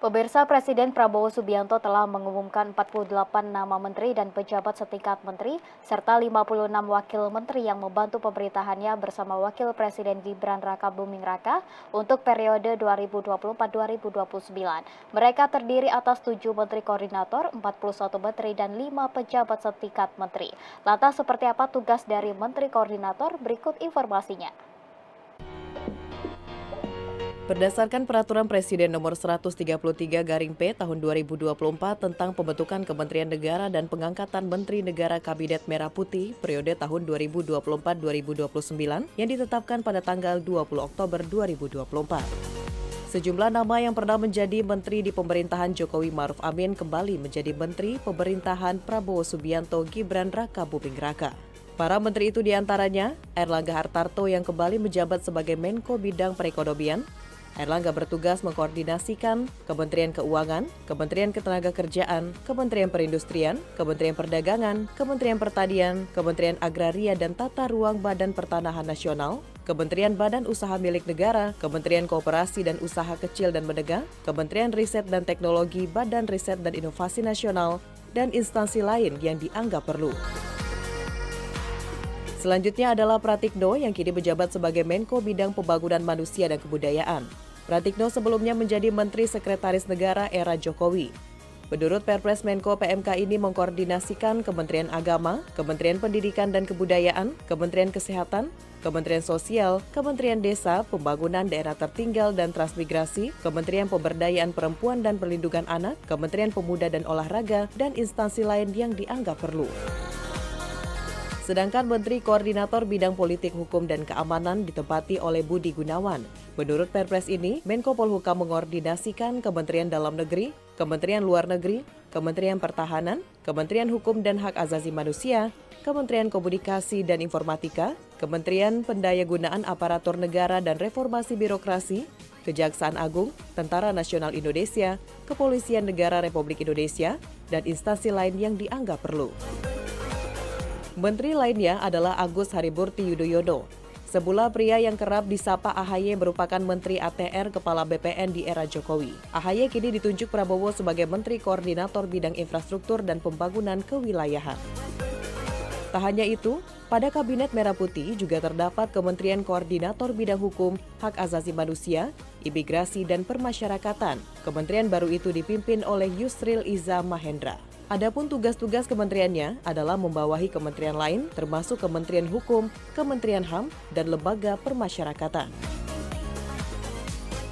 Pemirsa, Presiden Prabowo Subianto telah mengumumkan 48 nama menteri dan pejabat setingkat menteri, serta 56 wakil menteri yang membantu pemerintahannya bersama Wakil Presiden Gibran Rakabuming Raka untuk periode 2024-2029. Mereka terdiri atas 7 menteri koordinator, 41 menteri, dan 5 pejabat setingkat menteri. Lantas seperti apa tugas dari menteri koordinator? Berikut informasinya. Berdasarkan Peraturan Presiden Nomor 133/P Tahun 2024 tentang pembentukan Kementerian Negara dan pengangkatan Menteri Negara Kabinet Merah Putih periode tahun 2024-2029 yang ditetapkan pada tanggal 20 Oktober 2024. Sejumlah nama yang pernah menjadi menteri di pemerintahan Jokowi Ma'ruf Amin kembali menjadi menteri pemerintahan Prabowo Subianto Gibran Rakabuming Raka. Para menteri itu diantaranya Erlangga Hartarto yang kembali menjabat sebagai Menko Bidang Perekonomian. Erlangga bertugas mengkoordinasikan Kementerian Keuangan, Kementerian Ketenagakerjaan, Kementerian Perindustrian, Kementerian Perdagangan, Kementerian Pertanian, Kementerian Agraria dan Tata Ruang Badan Pertanahan Nasional, Kementerian Badan Usaha Milik Negara, Kementerian Koperasi dan Usaha Kecil dan Menengah, Kementerian Riset dan Teknologi, Badan Riset dan Inovasi Nasional, dan instansi lain yang dianggap perlu. Selanjutnya adalah Pratikno yang kini menjabat sebagai Menko Bidang Pembangunan Manusia dan Kebudayaan. Pratikno sebelumnya menjadi Menteri Sekretaris Negara era Jokowi. Menurut Perpres Menko PMK ini mengkoordinasikan Kementerian Agama, Kementerian Pendidikan dan Kebudayaan, Kementerian Kesehatan, Kementerian Sosial, Kementerian Desa, Pembangunan Daerah Tertinggal dan Transmigrasi, Kementerian Pemberdayaan Perempuan dan Perlindungan Anak, Kementerian Pemuda dan Olahraga, dan instansi lain yang dianggap perlu. Sedangkan Menteri Koordinator Bidang Politik, Hukum, dan Keamanan ditempati oleh Budi Gunawan. Menurut Perpres ini, Menko Polhukam mengkoordinasikan Kementerian Dalam Negeri, Kementerian Luar Negeri, Kementerian Pertahanan, Kementerian Hukum dan Hak Asasi Manusia, Kementerian Komunikasi dan Informatika, Kementerian Pendayagunaan Aparatur Negara dan Reformasi Birokrasi, Kejaksaan Agung, Tentara Nasional Indonesia, Kepolisian Negara Republik Indonesia, dan instansi lain yang dianggap perlu. Menteri lainnya adalah Agus Harimurti Yudhoyono. Sebelah pria yang kerap disapa AHY merupakan Menteri ATR Kepala BPN di era Jokowi. AHY kini ditunjuk Prabowo sebagai Menteri Koordinator Bidang Infrastruktur dan Pembangunan Kewilayahan. Tak hanya itu, pada Kabinet Merah Putih juga terdapat Kementerian Koordinator Bidang Hukum, Hak Asasi Manusia, Imigrasi dan Permasyarakatan. Kementerian baru itu dipimpin oleh Yusril Iza Mahendra. Adapun tugas-tugas kementeriannya adalah membawahi kementerian lain termasuk Kementerian Hukum, Kementerian HAM, dan Lembaga Permasyarakatan.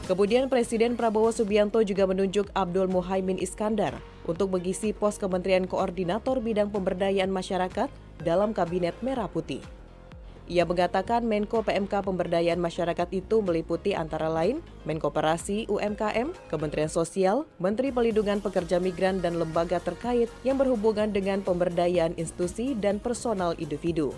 Kemudian Presiden Prabowo Subianto juga menunjuk Abdul Muhaimin Iskandar untuk mengisi pos Kementerian Koordinator Bidang Pemberdayaan Masyarakat dalam Kabinet Merah Putih. Ia mengatakan Menko PMK Pemberdayaan Masyarakat itu meliputi antara lain Menkoperasi UMKM, Kementerian Sosial, Menteri Pelindungan Pekerja Migran dan lembaga terkait yang berhubungan dengan pemberdayaan institusi dan personal individu.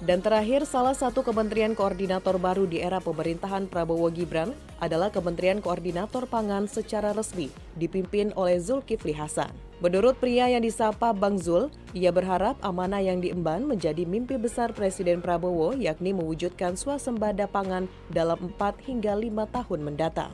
Dan terakhir, salah satu kementerian koordinator baru di era pemerintahan Prabowo Gibran adalah Kementerian Koordinator Pangan secara resmi, dipimpin oleh Zulkifli Hasan. Menurut pria yang disapa Bang Zul, ia berharap amanah yang diemban menjadi mimpi besar Presiden Prabowo, yakni mewujudkan swasembada pangan dalam 4 hingga 5 tahun mendatang.